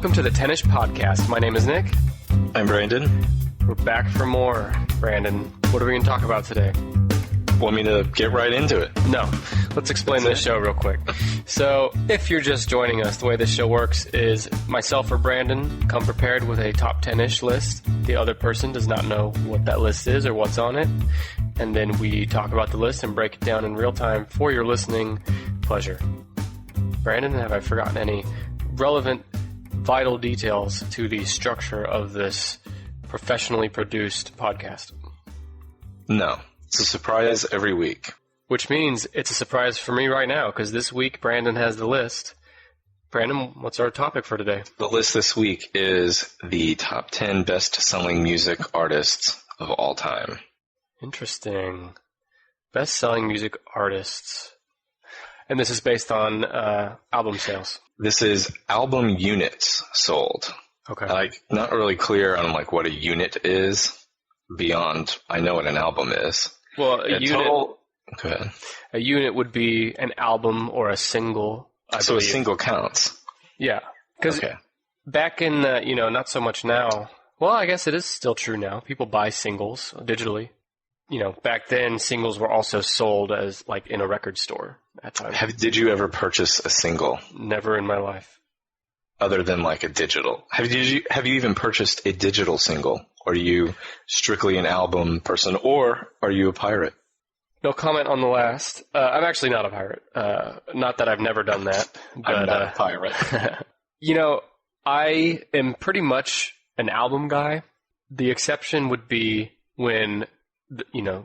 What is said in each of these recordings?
Welcome to the Tennis Podcast. My name is Nick. I'm Brandon. We're back for more. Brandon, what are we going to talk about today? Want me to get right into it? No. Let's explain this show real quick. So, if you're just joining us, the way this show works is myself or Brandon come prepared with a top 10-ish list. The other person does not know what that list is or what's on it. And then we talk about the list and break it down in real time for your listening pleasure. Brandon, have I forgotten any relevant, vital details to the structure of this professionally produced podcast? No. It's a surprise every week. Which means it's a surprise for me right now, because this week Brandon has the list. Brandon, what's our topic for today? The list this week is the top 10 best-selling music artists of all time. Interesting. Best-selling music artists. And this is based on album sales. This is album units sold. Okay. I'm not really clear on what a unit is beyond I know what an album is. Well, Go ahead. A unit would be an album or a single, I So believe. a single counts. Yeah. Because back in, not so much now. Well, I guess it is still true now. People buy singles digitally. Back then, singles were also sold as, in a record store at times. Did you ever purchase a single? Never in my life. Other than a digital? Have you even purchased a digital single? Or are you strictly an album person, or are you a pirate? No comment on the last. I'm actually not a pirate. Not that I've never done that. But, I'm not a pirate. I am pretty much an album guy. The exception would be when,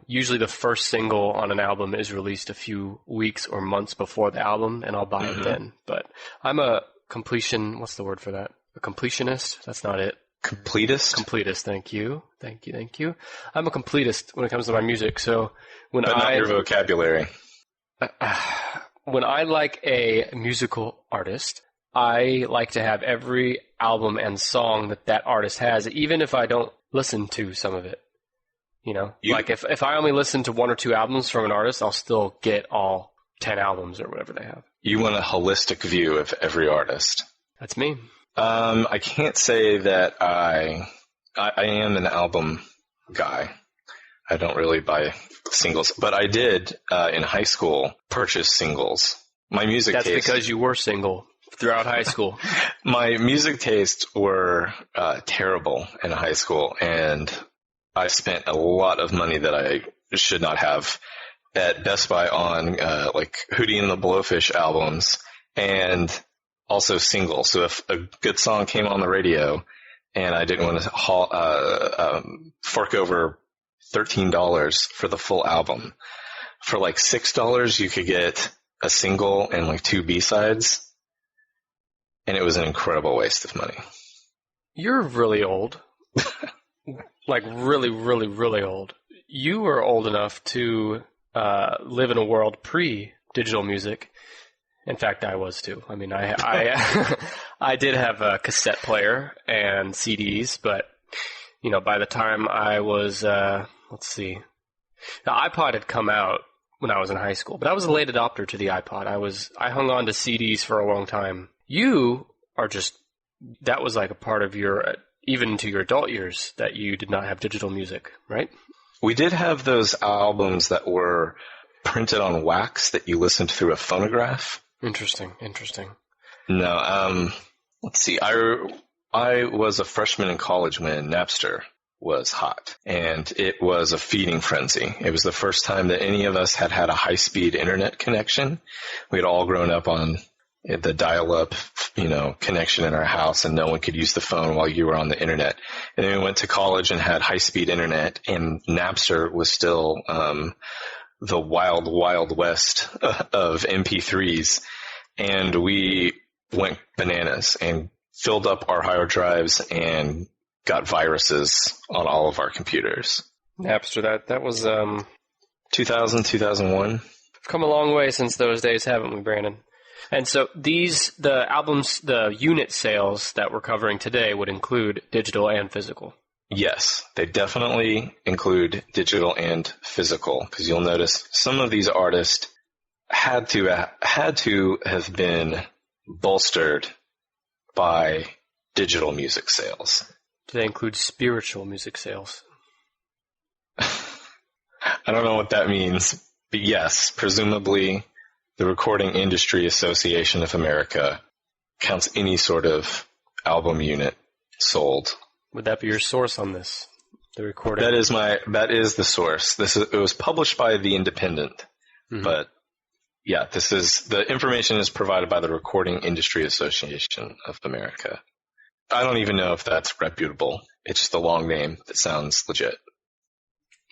usually the first single on an album is released a few weeks or months before the album, and I'll buy it then. But I'm a completion, what's the word for that? A completionist? That's not it. Completist? Completist, thank you. I'm a completist when it comes to my music, so when But not your vocabulary. When I like a musical artist, I like to have every album and song that artist has, even if I don't listen to some of it. If I only listen to one or two albums from an artist, I'll still get all 10 albums or whatever they have. You want a holistic view of every artist. That's me. I can't say that I am an album guy. I don't really buy singles, but I did in high school purchase singles. My music That's taste. because you were single throughout high school. My music tastes were terrible in high school, and I spent a lot of money that I should not have at Best Buy on Hootie and the Blowfish albums and also singles. So if a good song came on the radio and I didn't want to fork over $13 for the full album, for $6 you could get a single and 2 B-sides, and it was an incredible waste of money. You're really old. Really, really, really old. You were old enough to live in a world pre-digital music. In fact, I was too. I mean, I did have a cassette player and CDs, but, by the time I was, the iPod had come out when I was in high school, but I was a late adopter to the iPod. I hung on to CDs for a long time. You are that was a part of your, even into your adult years, that you did not have digital music, right? We did have those albums that were printed on wax that you listened through a phonograph. Interesting. No, let's see. I was a freshman in college when Napster was hot, and it was a feeding frenzy. It was the first time that any of us had a high-speed internet connection. We had all grown up on the dial-up, connection in our house, and no one could use the phone while you were on the internet. And then we went to college and had high-speed internet, and Napster was still the wild, wild west of MP3s. And we went bananas and filled up our hard drives and got viruses on all of our computers. Napster, that was 2000, 2001. We've come a long way since those days, haven't we, Brandon? And so the albums, the unit sales that we're covering today would include digital and physical. Yes, they definitely include digital and physical, because you'll notice some of these artists had to have been bolstered by digital music sales. Do they include spiritual music sales? I don't know what that means, but yes, presumably the Recording Industry Association of America counts any sort of album unit sold. Would that be your source on this? The recording? That is the source. It was published by The Independent, but yeah, the information is provided by the Recording Industry Association of America. I don't even know if that's reputable. It's just a long name that sounds legit.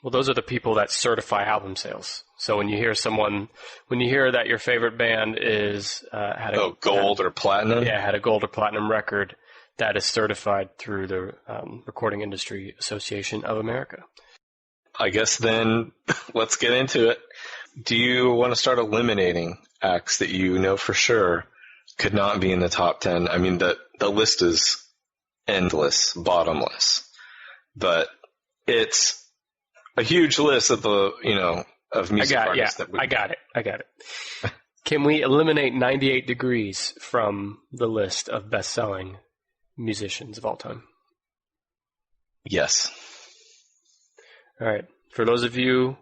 Well, those are the people that certify album sales. So when you hear that your favorite band is gold or platinum? Yeah, had a gold or platinum record, that is certified through the Recording Industry Association of America. I guess then let's get into it. Do you want to start eliminating acts that you know for sure could not be in the top 10? I mean, the list is endless, bottomless, but it's a huge list of of music artists. I got it. Can we eliminate 98 Degrees from the list of best-selling musicians of all time? Yes. All right. For those of you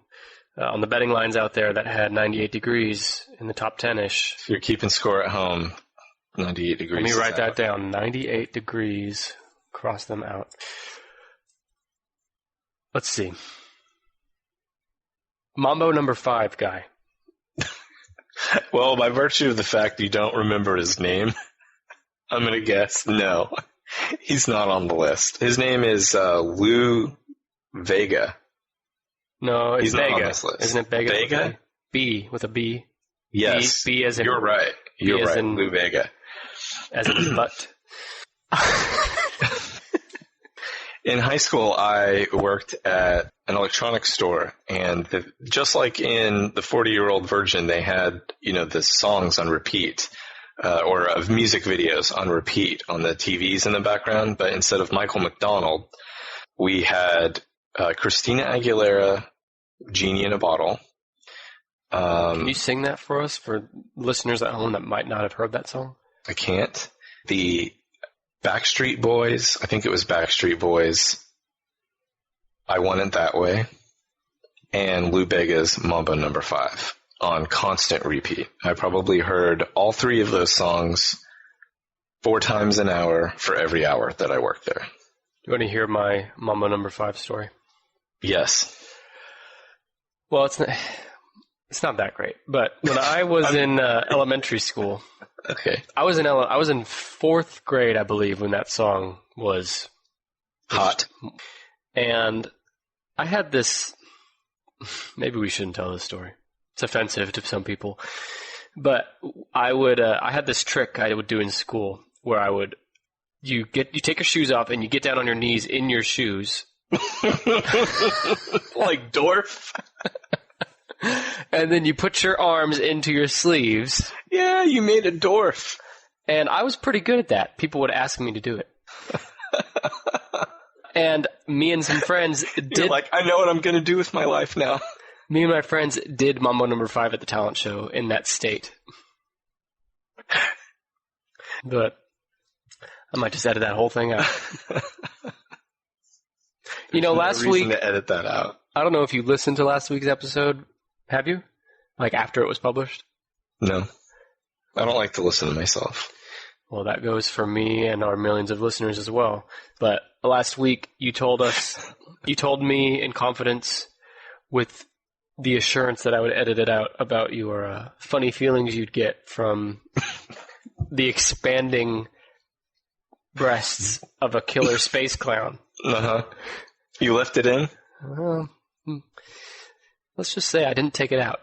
on the betting lines out there that had 98 Degrees in the top 10-ish. If you're keeping score at home, 98 Degrees. Let me write that down. 98 Degrees. Cross them out. Let's see. Mambo number 5 guy. Well, by virtue of the fact you don't remember his name, I'm going to guess no. He's not on the list. His name is Lou Vega. No, it's He's Vega. Not on this list. Isn't it Vega? Vega? B with a B. Yes. B as in... You're right. You're right. Lou Vega. As in butt. In high school, I worked at an electronics store, and just like in the 40-Year-Old Virgin, they had, the songs on repeat, or of music videos on repeat on the TVs in the background. But instead of Michael McDonald, we had Christina Aguilera, Genie in a Bottle. Can you sing that for us, for listeners at home that might not have heard that song? I can't. The Backstreet Boys, I think it was Backstreet Boys, I Want It That Way, and Lou Bega's Mambo number 5 on constant repeat. I probably heard all 3 of those songs 4 times an hour for every hour that I worked there. You want to hear my Mambo number 5 story? Yes. Well, it's not that great, but when I was in elementary school, okay, I was in 4th grade, I believe, when that song was hot, and I had this. Maybe we shouldn't tell this story. It's offensive to some people, but I had this trick I would do in school where you take your shoes off and you get down on your knees in your shoes, like Dorf. And then you put your arms into your sleeves. Yeah, you made a Dorf. And I was pretty good at that. People would ask me to do it. And me and some friends did... You're like, I know what I'm going to do with my life now. Me and my friends did Mambo number 5 at the talent show in that state. But I might just edit that whole thing out. Last week... to edit that out. I don't know if you listened to last week's episode. Have you? Like after it was published? No. I don't like to listen to myself. Well, that goes for me and our millions of listeners as well. But last week you told me in confidence with the assurance that I would edit it out about your funny feelings you'd get from the expanding breasts of a killer space clown. Uh-huh. You left it in? Let's just say I didn't take it out.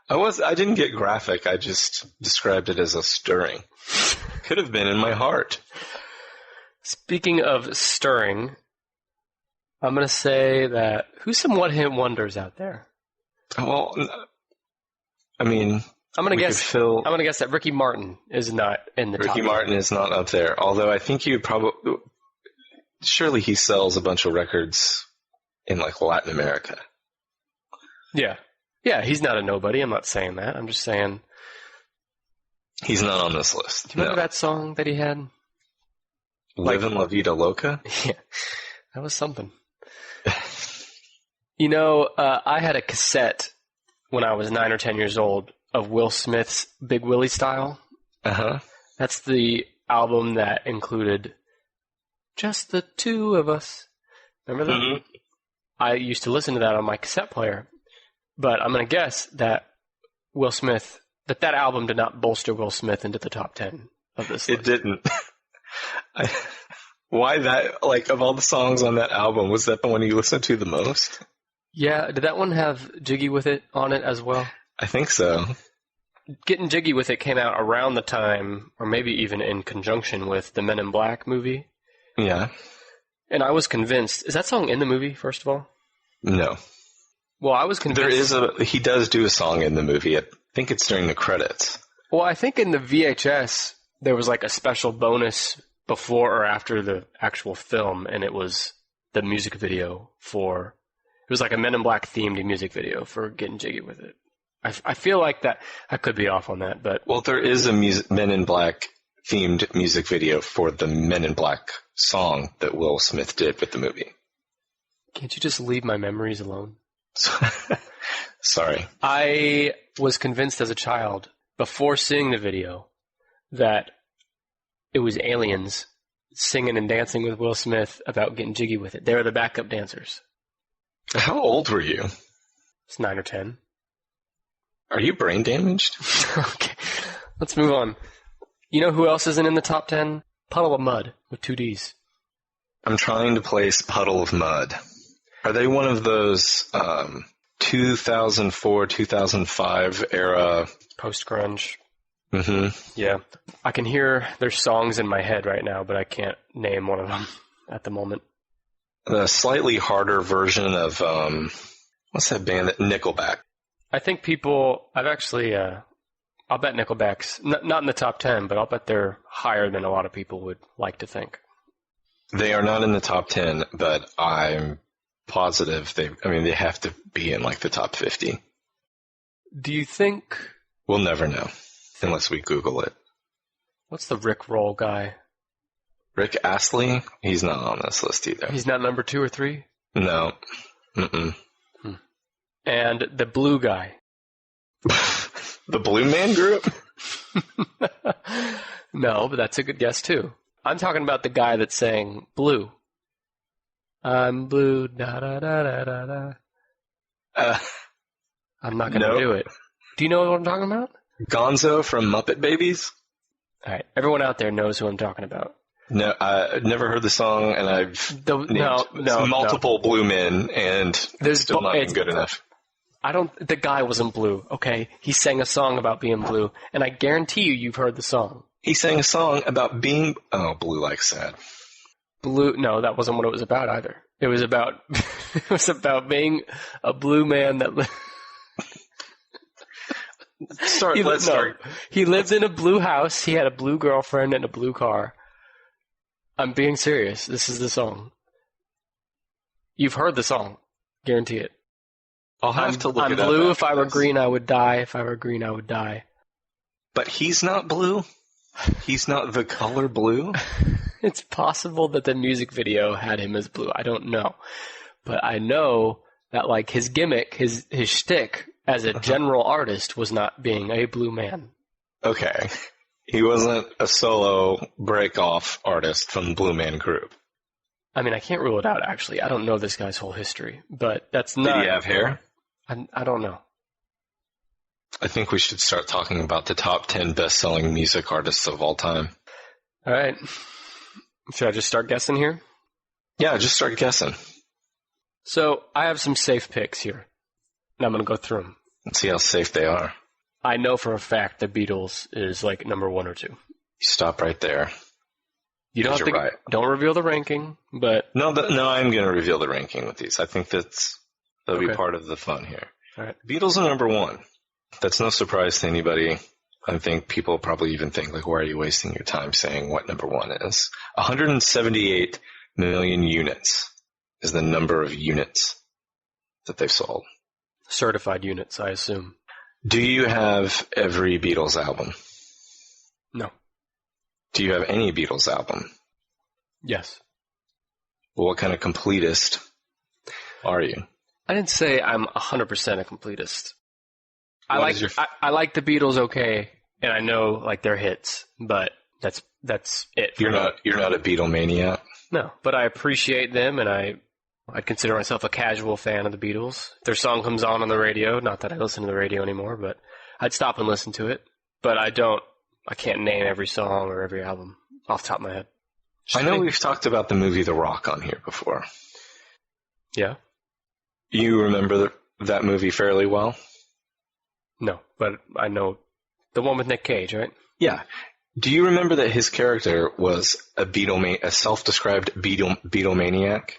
I didn't get graphic. I just described it as a stirring. Could have been in my heart. Speaking of stirring, I'm going to say that who's some one-hit wonders out there? Well, I mean, I'm going to guess that Ricky Martin is not in the top. Ricky Martin is not up there. Although I think surely he sells a bunch of records in like Latin America. Yeah. Yeah, he's not a nobody. I'm not saying that. I'm just saying. He's not on this list. Do you remember that song that he had? Livin' La Vida Loca? Yeah, that was something. You know, I had a cassette when I was 9 or 10 years old of Will Smith's Big Willie Style. Uh-huh. That's the album that included Just the Two of Us. Remember that? Mm-hmm. I used to listen to that on my cassette player. But I'm going to guess that Will Smith, that album did not bolster Will Smith into the top 10 of this list. It didn't. Why that, like, of all the songs on that album, was that the one you listened to the most? Yeah, did that one have Jiggy With It on it as well? I think so. Getting Jiggy With It came out around the time, or maybe even in conjunction with the Men in Black movie. Yeah. And I was convinced, is that song in the movie, first of all? No. Well, I was convinced. He does do a song in the movie. I think it's during the credits. Well, I think in the VHS, there was like a special bonus before or after the actual film, and it was the music video for... It was like a Men in Black themed music video for Getting Jiggy With It. I feel like that... I could be off on that, but... Well, there is a Men in Black themed music video for the Men in Black song that Will Smith did with the movie. Can't you just leave my memories alone? Sorry. I was convinced as a child, before seeing the video, that it was aliens singing and dancing with Will Smith about getting jiggy with it. They were the backup dancers. How old were you? It's 9 or 10. Are you brain damaged? Okay, let's move on. You know who else isn't in the top 10? Puddle of Mud with 2 Ds. I'm trying to place Puddle of Mud. Are they one of those 2004, 2005 era... Post-grunge. Mm-hmm. Yeah. I can hear their songs in my head right now, but I can't name one of them at the moment. The slightly harder version of, what's that band? Nickelback. I think I've actually, I'll bet Nickelback's, not in the top 10, but I'll bet they're higher than a lot of people would like to think. They are not in the top 10, but I'm positive they have to be in like the top 50. Do you think... We'll never know unless we Google it. What's the Rick Roll guy? Rick Astley? He's not on this list either. He's not number 2 or 3? No. Mm-mm. And the blue guy? The Blue Man Group? No, but that's a good guess too. I'm talking about the guy that sang Blue. I'm blue, da-da-da-da-da-da. I'm not going to do it. Do you know what I'm talking about? Gonzo from Muppet Babies? All right. Everyone out there knows who I'm talking about. No, I've never heard the song, and I've named multiple blue men, and it's still not even good enough. The guy wasn't blue, okay? He sang a song about being blue, and I guarantee you've heard the song. He sang a song about being, blue like sad. Blue, no, that wasn't what it was about either. It was about, being a blue man that Let's start. He lived in a blue house, he had a blue girlfriend and a blue car. I'm being serious. This is the song. You've heard the song. Guarantee it. I'll have to look it up. I'm blue. If I were green, I would die. If I were green, I would die. But he's not blue? He's not the color blue? It's possible that the music video had him as blue. I don't know. But I know that, like, his gimmick, his shtick as a general artist was not being a blue man. Okay. He wasn't a solo break-off artist from the Blue Man Group. I mean, I can't rule it out, actually. I don't know this guy's whole history, but that's not... Did he have hair? I don't know. I think we should start talking about the top 10 best-selling music artists of all time. All right. Should I just start guessing here? Yeah, just start guessing. So, I have some safe picks here, and I'm going to go through them. Let's see how safe they are. I know for a fact the Beatles is like number 1 or 2. You stop right there. You don't have to. Right. Don't reveal the ranking, but no, I'm going to reveal the ranking with these. I think that'll be part of the fun here. All right. Beatles are number 1. That's no surprise to anybody. I think people probably even think, like, why are you wasting your time saying what number 1 is? 178 million units is the number of units that they've sold. Certified units, I assume. Do you have every Beatles album? No. Do you have any Beatles album? Yes. Well, what kind of completist are you? I didn't say I'm 100% a completist. I What is like the Beatles okay, and I know like their hits, but that's it. You're not a Beatlemaniac? No, but I appreciate them, and I'd consider myself a casual fan of the Beatles. If their song comes on the radio, not that I listen to the radio anymore, but I'd stop and listen to it. But I can't name every song or every album off the top of my head. I know we've talked about the movie The Rock on here before. Yeah? You remember that movie fairly well? No, but I know the one with Nick Cage, right? Yeah. Do you remember that his character was a self-described Beatlemaniac?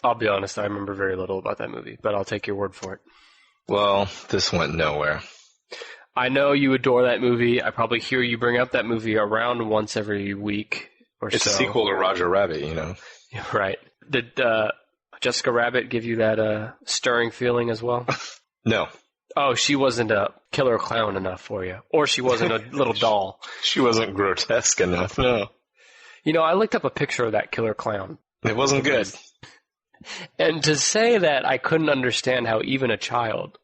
I'll be honest, I remember very little about that movie, but I'll take your word for it. Well, this went nowhere. I know you adore that movie. I probably hear you bring up that movie around once every week or so. It's a sequel to Roger Rabbit, you know. Yeah, right. Did Jessica Rabbit give you that stirring feeling as well? No. Oh, she wasn't a killer clown enough for you. Or she wasn't a little doll. She wasn't grotesque enough, no. You know, I looked up a picture of that killer clown. It wasn't good. And to say that I couldn't understand how even a child...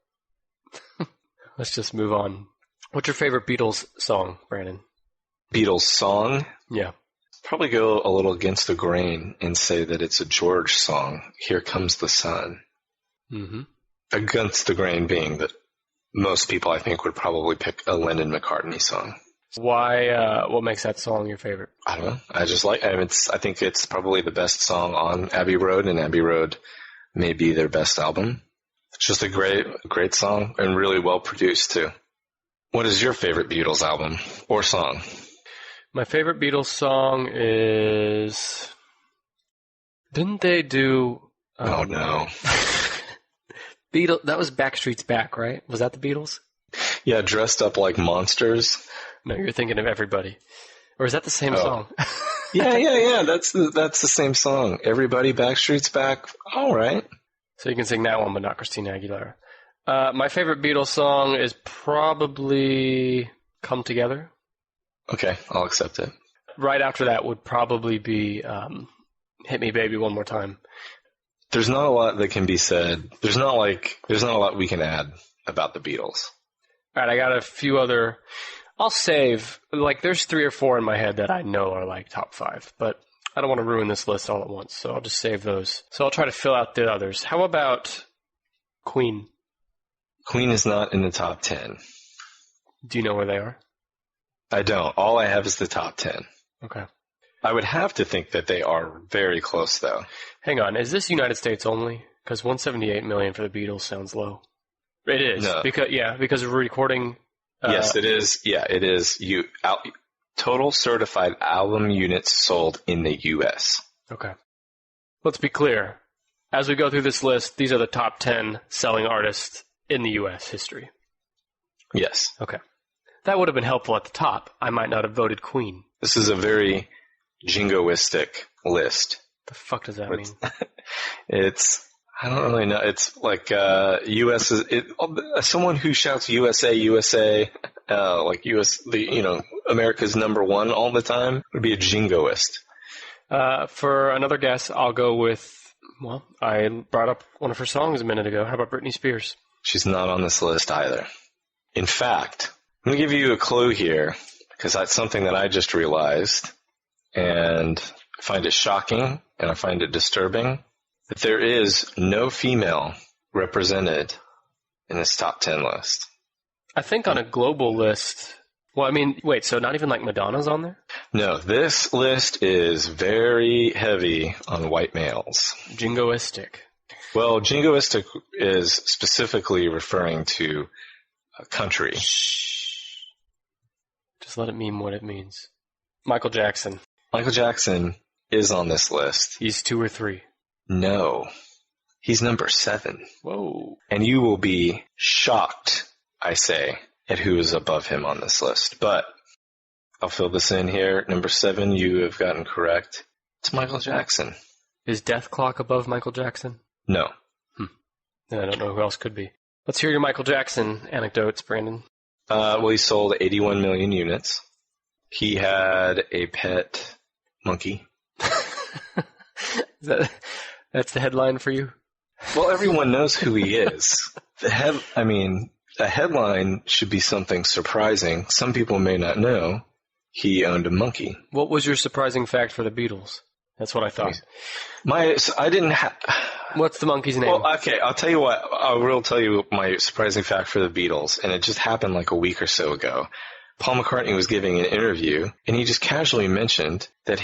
Let's just move on. What's your favorite Beatles song, Brandon? Beatles song? Yeah. Probably go a little against the grain and say that it's a George song, Here Comes the Sun. Mm-hmm. Against the grain being that most people, I think, would probably pick a Lennon-McCartney song. Why, what makes that song your favorite? I don't know. I think it's probably the best song on Abbey Road, and Abbey Road may be their best album. It's just a great song and really well produced too. What is your favorite Beatles album or song? My favorite Beatles song is... Didn't they do... Oh no. That was Backstreet's Back, right? Was that the Beatles? Yeah, Dressed Up Like Monsters. No, you're thinking of Everybody. Or is that the same song? Yeah. That's the same song. Everybody, Backstreet's Back. All right. So you can sing that one, but not Christina Aguilera. My favorite Beatles song is probably Come Together. Okay, I'll accept it. Right after that would probably be Hit Me Baby One More Time. There's not a lot that can be said. There's not a lot we can add about the Beatles. All right, I got a few other... I'll save... there's 3 or 4 in my head that I know are, top 5, but... I don't want to ruin this list all at once, so I'll just save those. So I'll try to fill out the others. How about Queen? Queen is not in the top 10. Do you know where they are? I don't. All I have is the top 10. Okay. I would have to think that they are very close, though. Hang on. Is this United States only? Because 178 million for the Beatles sounds low. It is. No. Because of recording... yes, it is. Yeah, it is. Total certified album units sold in the U.S. Okay. Let's be clear. As we go through this list, these are the top 10 selling artists in the U.S. history. Yes. Okay. That would have been helpful at the top. I might not have voted Queen. This is a very jingoistic list. The fuck does that mean? I don't really know. It's like U.S. Someone who shouts USA, USA, America's number one all the time would be a jingoist. For another guess, I'll go with. Well, I brought up one of her songs a minute ago. How about Britney Spears? She's not on this list either. In fact, I'm going to give you a clue here because that's something that I just realized, and I find it shocking and I find it disturbing. That there is no female represented in this top 10 list. I think on a global list... Well, I mean, wait, so not even Madonna's on there? No, this list is very heavy on white males. Jingoistic. Well, jingoistic is specifically referring to a country. Shh. Just let it mean what it means. Michael Jackson. Michael Jackson is on this list. He's 2 or 3. No, he's number 7. Whoa. And you will be shocked, I say, at who is above him on this list. But I'll fill this in here. Number 7, you have gotten correct. It's Michael Jackson. Is Death Clock above Michael Jackson? No. I don't know who else could be. Let's hear your Michael Jackson anecdotes, Brandon. Well, he sold 81 million units. He had a pet monkey. That's the headline for you? Well, everyone knows who he is. A headline should be something surprising. Some people may not know he owned a monkey. What was your surprising fact for the Beatles? That's what I thought. I didn't have... What's the monkey's name? Well, okay, I'll tell you what. I will tell you my surprising fact for the Beatles, and it just happened like a week or so ago. Paul McCartney was giving an interview, and he just casually mentioned that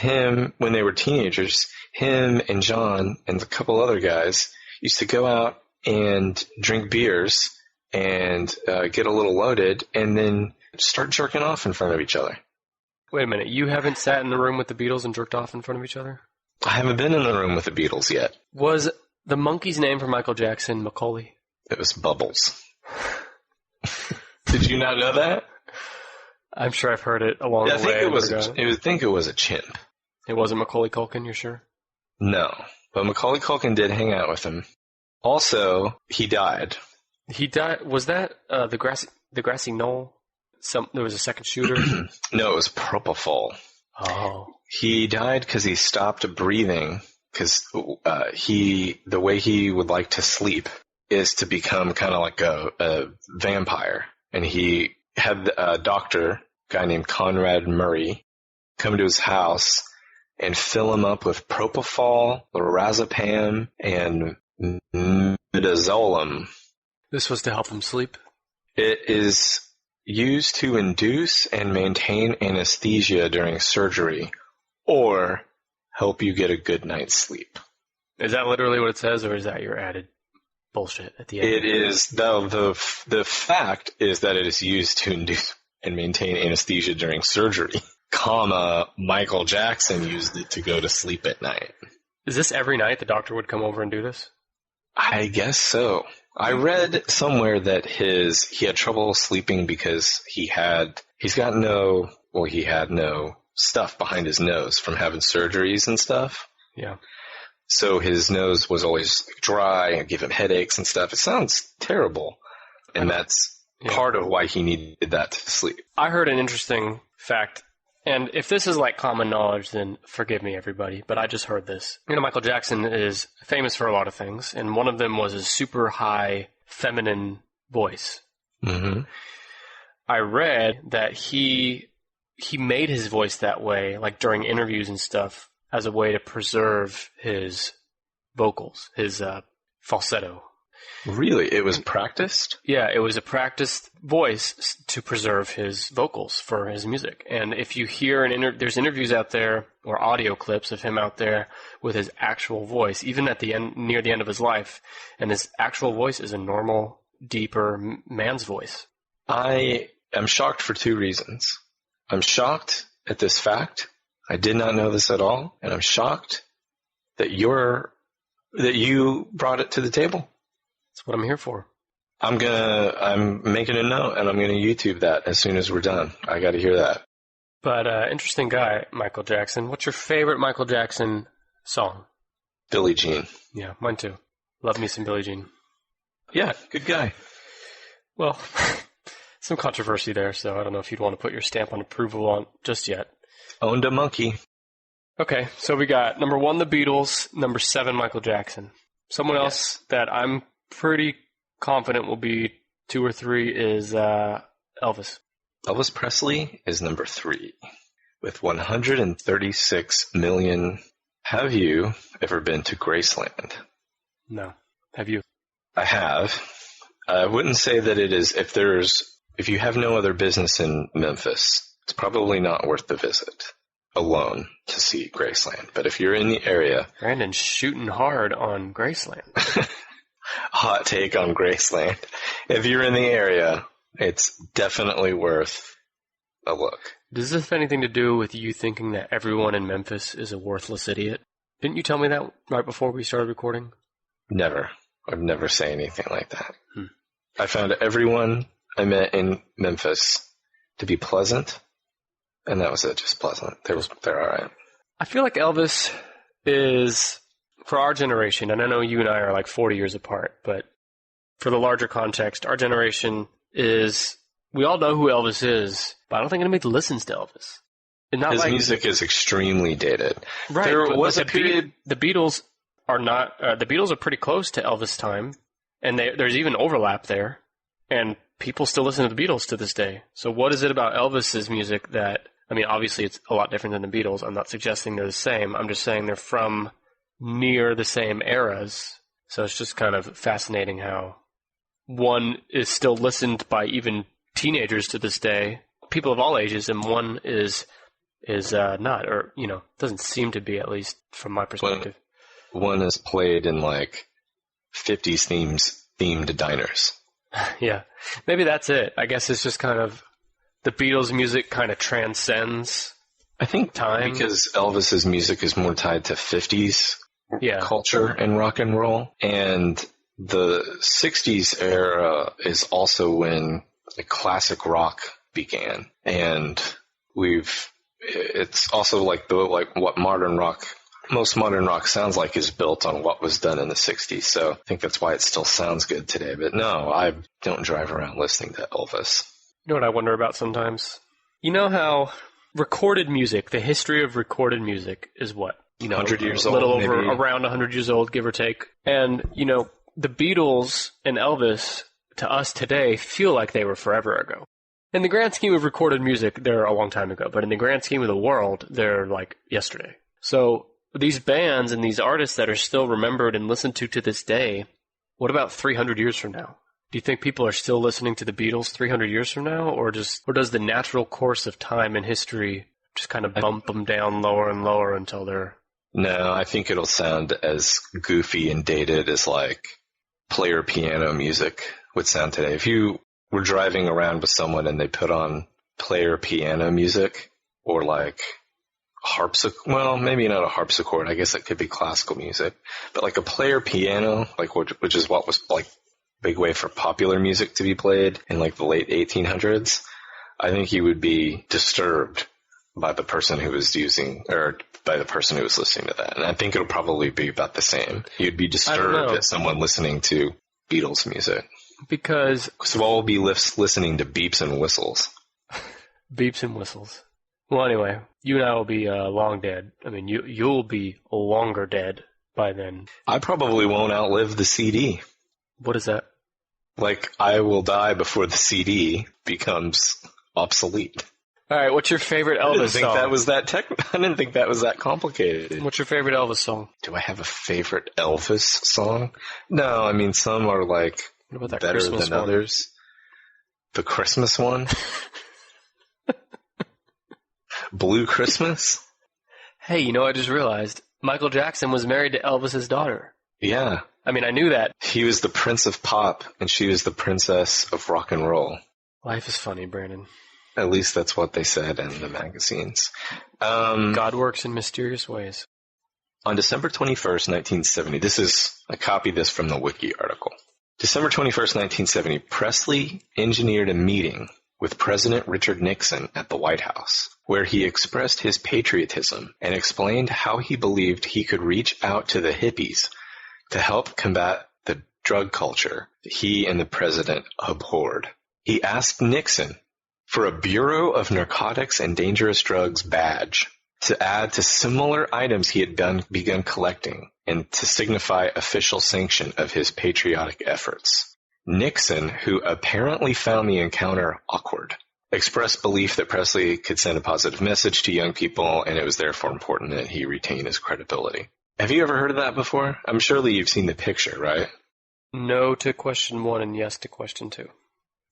when they were teenagers, him and John and a couple other guys used to go out and drink beers and get a little loaded and then start jerking off in front of each other. Wait a minute. You haven't sat in the room with the Beatles and jerked off in front of each other? I haven't been in the room with the Beatles yet. Was the monkey's name for Michael Jackson Macaulay? It was Bubbles. Did you not know that? I'm sure I've heard it along the way. I think it was a chimp. It wasn't Macaulay Culkin, you're sure? No, but Macaulay Culkin did hang out with him. Also, he died. He died. Was that the grassy knoll? There was a second shooter? No, it was propofol. Oh. He died because he stopped breathing because the way he would like to sleep is to become kind of like a vampire. And he had a guy named Conrad Murray, come to his house and fill him up with propofol, lorazepam, and midazolam. This was to help him sleep? It is used to induce and maintain anesthesia during surgery or help you get a good night's sleep. Is that literally what it says, or is that your added bullshit at the end? It is. The fact is that it is used to induce and maintain anesthesia during surgery, Michael Jackson used it to go to sleep at night. Is this every night the doctor would come over and do this? I guess so. I read somewhere that he had trouble sleeping because he had no stuff behind his nose from having surgeries and stuff. Yeah. So his nose was always dry and give him headaches and stuff. It sounds terrible. And that's part of why he needed that to sleep. I heard an interesting fact, and if this is like common knowledge, then forgive me, everybody, but I just heard this. Michael Jackson is famous for a lot of things, and one of them was his super high feminine voice. Mm-hmm. I read that he made his voice that way, like during interviews and stuff, as a way to preserve his vocals, his falsetto. Really? It was practiced? Yeah, it was a practiced voice to preserve his vocals for his music. And if you hear there's interviews out there or audio clips of him out there with his actual voice, even at the end, near the end of his life, and his actual voice is a normal, deeper man's voice. I am shocked for two reasons. I'm shocked at this fact. I did not know this at all, and I'm shocked that you brought it to the table. That's what I'm here for. I'm making a note, and I'm gonna YouTube that as soon as we're done. I got to hear that. But interesting guy, Michael Jackson. What's your favorite Michael Jackson song? Billie Jean. Yeah, mine too. Love me some Billie Jean. Yeah, good guy. Well, some controversy there, so I don't know if you'd want to put your stamp on approval on just yet. Owned a monkey. Okay, so we got number 1, the Beatles, number 7, Michael Jackson. Someone else that I'm pretty confident will be 2 or 3 is Elvis. Elvis Presley is number 3 with 136 million. Have you ever been to Graceland? No. Have you? I have. I wouldn't say that it is. If you have no other business in Memphis, it's probably not worth the visit alone to see Graceland. But if you're in the area... Brandon's shooting hard on Graceland. Hot take on Graceland. If you're in the area, it's definitely worth a look. Does this have anything to do with you thinking that everyone in Memphis is a worthless idiot? Didn't you tell me that right before we started recording? Never. I'd never say anything like that. I found everyone I met in Memphis to be pleasant, and that was it, just pleasant. They're all right. I feel like Elvis is, for our generation, and I know you and I are like 40 years apart, but for the larger context, our generation is, we all know who Elvis is, but I don't think anybody listens to Elvis. Not His like, music is extremely dated. right? There but was the a period. The Beatles are not. The Beatles are pretty close to Elvis' time, and there's even overlap there. And people still listen to the Beatles to this day. So what is it about Elvis's music that? I mean, obviously it's a lot different than the Beatles. I'm not suggesting they're the same. I'm just saying they're from near the same eras. So it's just kind of fascinating how one is still listened by even teenagers to this day, people of all ages, and one is not, or doesn't seem to be, at least from my perspective. One is played in like 50s themed diners. Yeah, maybe that's it. I guess it's just kind of the Beatles' music kind of transcends. I think time because Elvis's music is more tied to 50s culture and rock and roll, and the 60s era is also when the classic rock began, and it's also like what most modern rock sounds like is built on what was done in the 60s. So I think that's why it still sounds good today. But no, I don't drive around listening to Elvis. You know what I wonder about sometimes? You know how recorded music, the history of recorded music is what? 100 years old. A little over, maybe. around 100 years old, give or take. And, the Beatles and Elvis, to us today, feel like they were forever ago. In the grand scheme of recorded music, they're a long time ago. But in the grand scheme of the world, they're like yesterday. So these bands and these artists that are still remembered and listened to this day, what about 300 years from now? Do you think people are still listening to the Beatles 300 years from now? Or does the natural course of time and history just kind of bump them down lower and lower until they're... No, I think it'll sound as goofy and dated as like player piano music would sound today. If you were driving around with someone and they put on player piano music or like harpsichord, well, maybe not a harpsichord, I guess it could be classical music, but like a player piano, like which is what was like big way for popular music to be played in like the late 1800s, I think you would be disturbed by the person who was using, or by the person who was listening to that. And I think it'll probably be about the same. You'd be disturbed at someone listening to Beatles music. Because we'll be listening to beeps and whistles. Beeps and whistles. Well, anyway, you and I will be long dead. I mean, you'll be longer dead by then. I probably won't outlive the CD. What is that? Like, I will die before the CD becomes obsolete. All right, what's your favorite Elvis song? I didn't think that was that complicated. What's your favorite Elvis song? Do I have a favorite Elvis song? No, I mean, some are like better Christmas than one? others. The Christmas one? Blue Christmas? Hey, I just realized Michael Jackson was married to Elvis's daughter. Yeah. I mean, I knew that. He was the Prince of Pop, and she was the Princess of Rock and Roll. Life is funny, Brandon. At least that's what they said in the magazines. God works in mysterious ways. On December 21st, 1970, I copied this from the Wiki article. December 21st, 1970, Presley engineered a meeting with President Richard Nixon at the White House, where he expressed his patriotism and explained how he believed he could reach out to the hippies to help combat the drug culture he and the president abhorred. He asked Nixon for a Bureau of Narcotics and Dangerous Drugs badge to add to similar items he had begun collecting and to signify official sanction of his patriotic efforts. Nixon, who apparently found the encounter awkward, expressed belief that Presley could send a positive message to young people, and it was therefore important that he retain his credibility. Have you ever heard of that before? I'm surely you've seen the picture, right? No to question 1 and yes to question 2.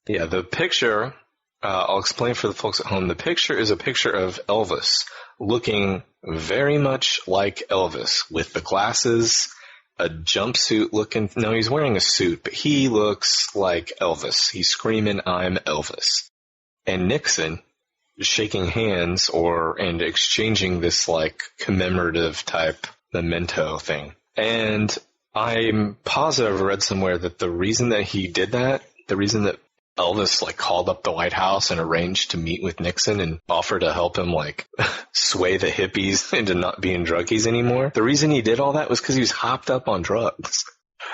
Yeah, the picture... I'll explain for the folks at home. The picture is a picture of Elvis looking very much like Elvis with the glasses, a jumpsuit looking. No, he's wearing a suit, but he looks like Elvis. He's screaming, "I'm Elvis." And Nixon is shaking hands and exchanging this like commemorative type memento thing. And I'm positive I read somewhere that the reason that he did that, the reason that Elvis like called up the White House and arranged to meet with Nixon and offer to help him like sway the hippies into not being druggies anymore. The reason he did all that was because he was hopped up on drugs.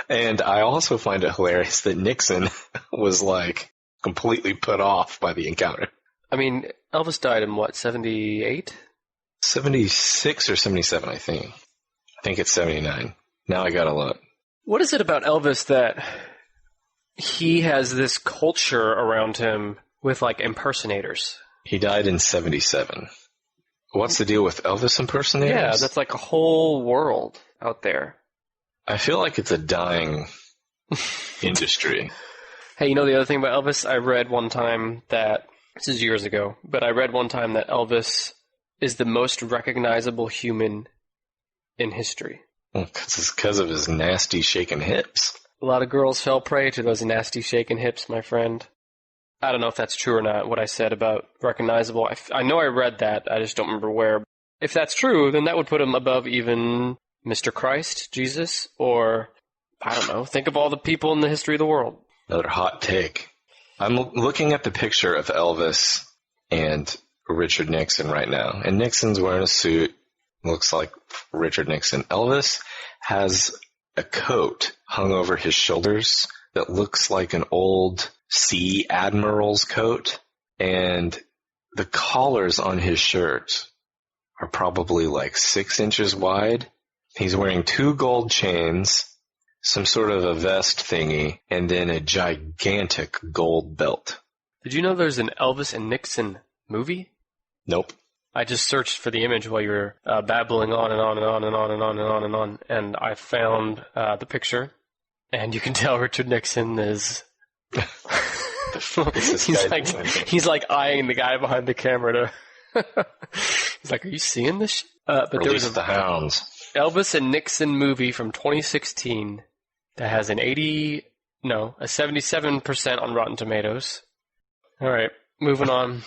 And I also find it hilarious that Nixon was like completely put off by the encounter. I mean, Elvis died in what, 78? 76 or 77, I think. I think it's 79. Now I gotta look. What is it about Elvis that he has this culture around him with, like, impersonators? He died in 77. What's the deal with Elvis impersonators? Yeah, that's like a whole world out there. I feel like it's a dying industry. Hey, you know the other thing about Elvis? I read one time that, this is years ago, but I read one time that Elvis is the most recognizable human in history. Because of his nasty shaking hips. A lot of girls fell prey to those nasty shaking hips, my friend. I don't know if that's true or not, what I said about recognizable. I know I read that, I just don't remember where. If that's true, then that would put him above even Mr. Christ, Jesus, or, I don't know, think of all the people in the history of the world. Another hot take. I'm looking at the picture of Elvis and Richard Nixon right now, and Nixon's wearing a suit. Looks like Richard Nixon. Elvis has a coat hung over his shoulders that looks like an old sea admiral's coat, and the collars on his shirt are probably like 6 inches wide. He's wearing 2 gold chains, some sort of a vest thingy, and then a gigantic gold belt. Did you know there's an Elvis and Nixon movie? Nope. I just searched for the image while you were babbling on and on and on and on and on and on and on, and I found the picture, and you can tell Richard Nixon is... he's like eyeing the guy behind the camera to... He's like, are you seeing this shit? But there was the hounds. Elvis and Nixon movie from 2016 that has a 77% on Rotten Tomatoes. All right, moving on.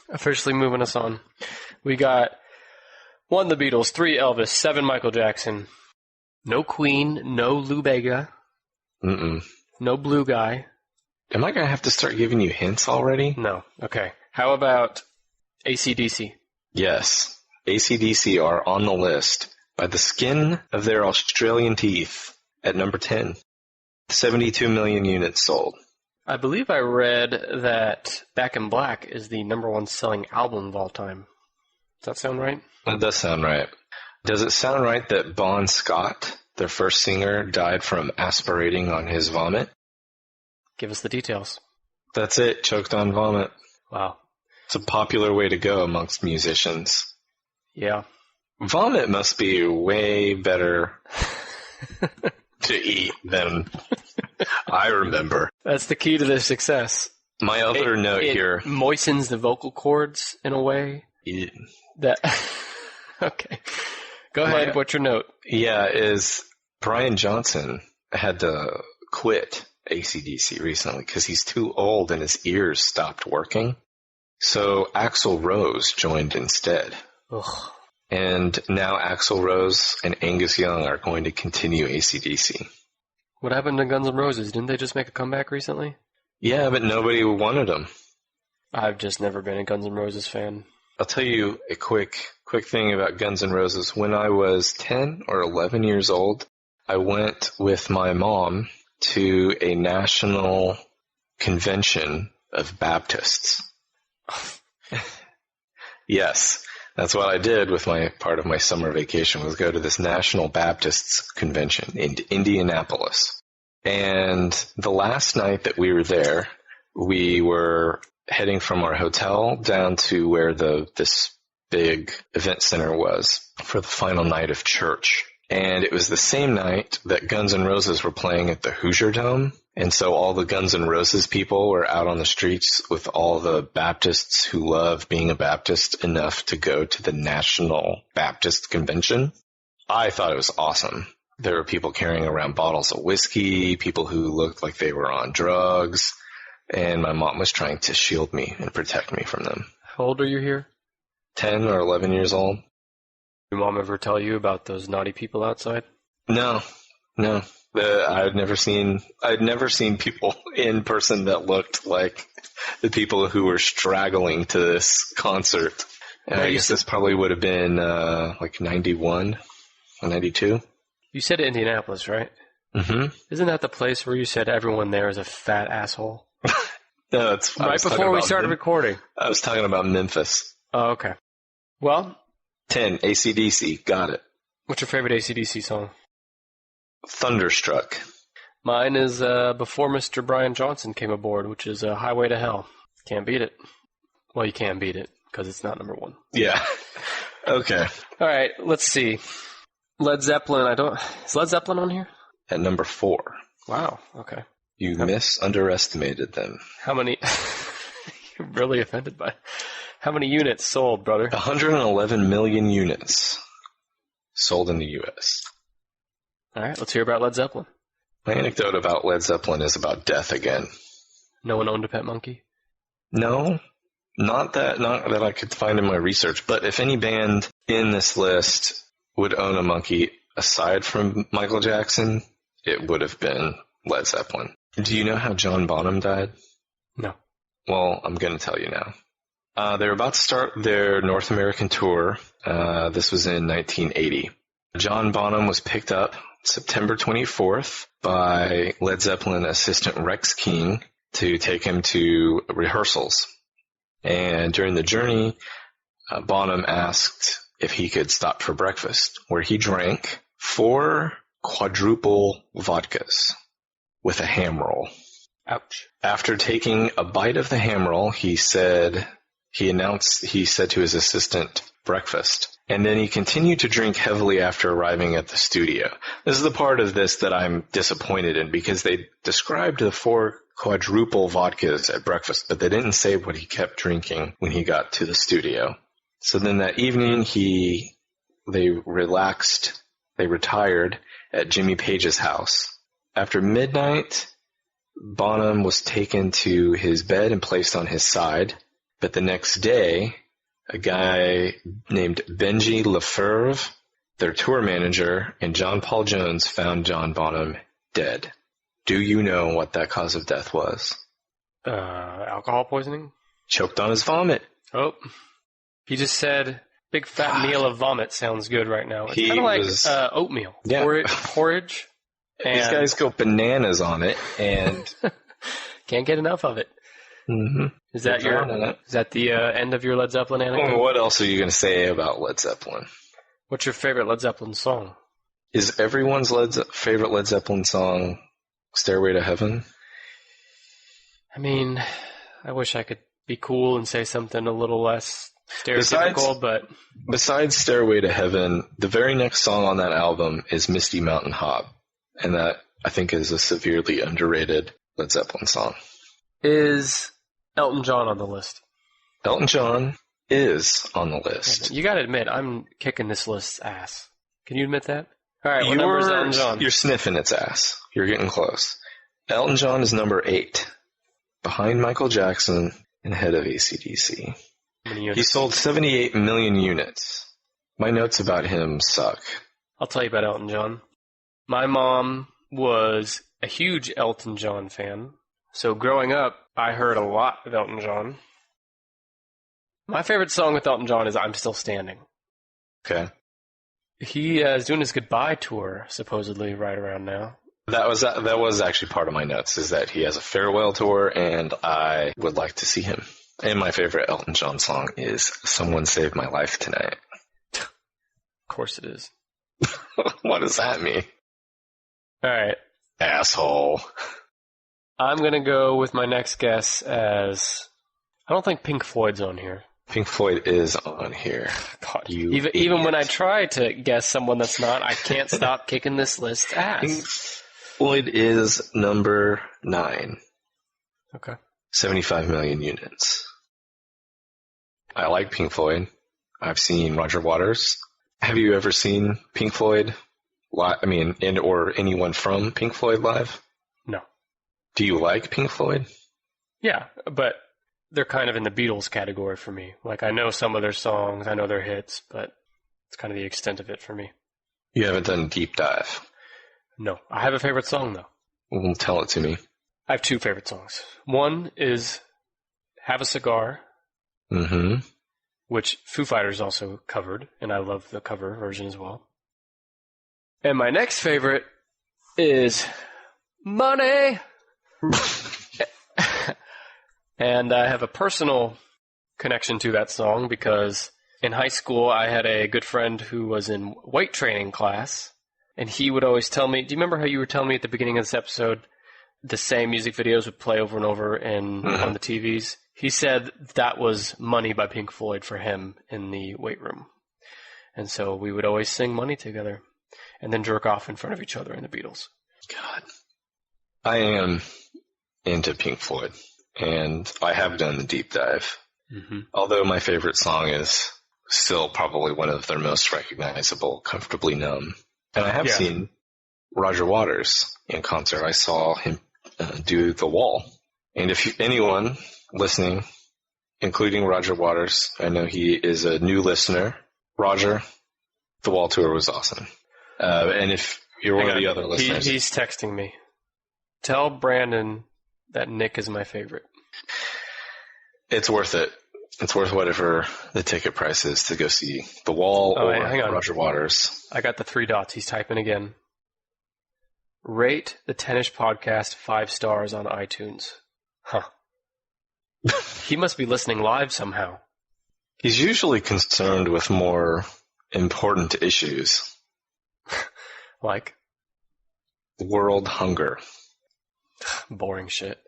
Officially moving us on. We got 1, the Beatles, 3, Elvis, 7, Michael Jackson. No Queen, no Lou Bega. No Blue Guy. Am I going to have to start giving you hints already? No. Okay. How about AC/DC? Yes. AC/DC are on the list by the skin of their Australian teeth at number 10. 72 million units sold. I believe I read that Back in Black is the #1 selling album of all time. Does that sound right? That does sound right. Does it sound right that Bon Scott, their first singer, died from aspirating on his vomit? Give us the details. That's it, choked on vomit. Wow. It's a popular way to go amongst musicians. Yeah. Vomit must be way better to eat than I remember. That's the key to their success. My other note here. It moistens the vocal cords in a way. Yeah. That. Okay. Go ahead. What's your note? Yeah, is Brian Johnson had to quit AC/DC recently because he's too old and his ears stopped working. So Axl Rose joined instead. Ugh. And now Axl Rose and Angus Young are going to continue AC/DC. What happened to Guns N' Roses? Didn't they just make a comeback recently? Yeah, but nobody wanted them. I've just never been a Guns N' Roses fan. I'll tell you a quick thing about Guns N' Roses. When I was 10 or 11 years old, I went with my mom to a national convention of Baptists. Yes, that's what I did with part of my summer vacation, was go to this National Baptists convention in Indianapolis. And the last night that we were there, we were heading from our hotel down to where this big event center was for the final night of church. And it was the same night that Guns N' Roses were playing at the Hoosier Dome. And so all the Guns N' Roses people were out on the streets with all the Baptists who love being a Baptist enough to go to the National Baptist Convention. I thought it was awesome. There were people carrying around bottles of whiskey, people who looked like they were on drugs, and my mom was trying to shield me and protect me from them. How old are you here? 10 or 11 years old. Did your mom ever tell you about those naughty people outside? No. I'd never seen people in person that looked like the people who were straggling to this concert. And I guess this probably would have been like 91 or 92. You said Indianapolis, right? Mm-hmm. Isn't that the place where you said everyone there is a fat asshole? No, it's Right before we started recording. I was talking about Memphis. Oh, okay. Well, 10, AC/DC. Got it. what's your favorite AC/DC song? Thunderstruck. Mine is Before Mr. Brian Johnson Came Aboard, which is Highway to Hell. Can't beat it. Well, you can beat it, because it's not number one. Yeah. Okay. All right, let's see. Led Zeppelin, is Led Zeppelin on here? At number 4. Wow, okay. You underestimated them. How many... You're really offended by... How many units sold, brother? 111 million units sold in the U.S. All right, let's hear about Led Zeppelin. My anecdote about Led Zeppelin is about death again. No one owned a pet monkey? No, not that I could find in my research, but if any band in this list would own a monkey aside from Michael Jackson, it would have been Led Zeppelin. Do you know how John Bonham died? No. Well, I'm going to tell you now. They were about to start their North American tour. This was in 1980. John Bonham was picked up September 24th by Led Zeppelin assistant Rex King to take him to rehearsals. And during the journey, Bonham asked if he could stop for breakfast, where he drank 4 quadruple vodkas with a ham roll. Ouch. After taking a bite of the ham roll, he said to his assistant, breakfast. And then he continued to drink heavily after arriving at the studio. This is the part of this that I'm disappointed in, because they described the 4 quadruple vodkas at breakfast, but they didn't say what he kept drinking when he got to the studio. So then that evening, they retired at Jimmy Page's house. After midnight, Bonham was taken to his bed and placed on his side. But the next day, a guy named Benji Lefebvre, their tour manager, and John Paul Jones found John Bonham dead. Do you know what that cause of death was? Alcohol poisoning? Choked on his vomit. Oh. He just said, big fat meal of vomit sounds good right now. It's kind of like oatmeal. Yeah. Porridge. These guys go bananas on it, and... Can't get enough of it. Mm-hmm. Is that the end of your Led Zeppelin anecdote? What else are you going to say about Led Zeppelin? What's your favorite Led Zeppelin song? Is everyone's favorite Led Zeppelin song Stairway to Heaven? I mean, I wish I could be cool and say something a little less stereotypical, but... Besides Stairway to Heaven, the very next song on that album is Misty Mountain Hop, and that, I think, is a severely underrated Led Zeppelin song. Is Elton John on the list? Elton John is on the list. You gotta admit, I'm kicking this list's ass. Can you admit that? All right, what number is Elton John? You're sniffing its ass. You're getting close. Elton John is number 8, behind Michael Jackson and head of AC/DC. He sold 78 million units. My notes about him suck. I'll tell you about Elton John. My mom was a huge Elton John fan. So growing up, I heard a lot of Elton John. My favorite song with Elton John is I'm Still Standing. Okay. He is doing his goodbye tour, supposedly, right around now. That was actually part of my notes, is that he has a farewell tour, and I would like to see him. And my favorite Elton John song is Someone Saved My Life Tonight. Of course it is. What does that mean? All right. Asshole. I'm going to go with my next guess as... I don't think Pink Floyd's on here. Pink Floyd is on here. God, even when I try to guess someone that's not, I can't stop kicking this list's ass. Pink Floyd is number 9. Okay. 75 million units. I like Pink Floyd. I've seen Roger Waters. Have you ever seen Pink Floyd? Or anyone from Pink Floyd live? No. Do you like Pink Floyd? Yeah, but they're kind of in the Beatles category for me. Like, I know some of their songs, I know their hits, but it's kind of the extent of it for me. You haven't done a deep dive? No. I have a favorite song, though. Well, tell it to me. I have 2 favorite songs. One is Have a Cigar, which Foo Fighters also covered, and I love the cover version as well. And my next favorite is Money. And I have a personal connection to that song because in high school I had a good friend who was in weight training class, and he would always tell me, do you remember how you were telling me at the beginning of this episode the same music videos would play over and over on the TVs? He said that was Money by Pink Floyd for him in the weight room. And so we would always sing Money together and then jerk off in front of each other in the Beatles. God. I am into Pink Floyd, and I have done the deep dive. Mm-hmm. Although my favorite song is still probably one of their most recognizable, Comfortably Numb. And I have seen Roger Waters in concert. I saw him do The Wall. And if anyone listening, including Roger Waters, I know he is a new listener. Roger, The Wall tour was awesome. And if you're one of the other listeners... He's texting me. Tell Brandon that Nick is my favorite. It's worth it. It's worth whatever the ticket price is to go see The Wall or Roger Waters. I got the 3 dots. He's typing again. Rate the Tennis Podcast 5 stars on iTunes. Huh. He must be listening live somehow. He's usually concerned with more important issues. Like? World hunger. Boring shit.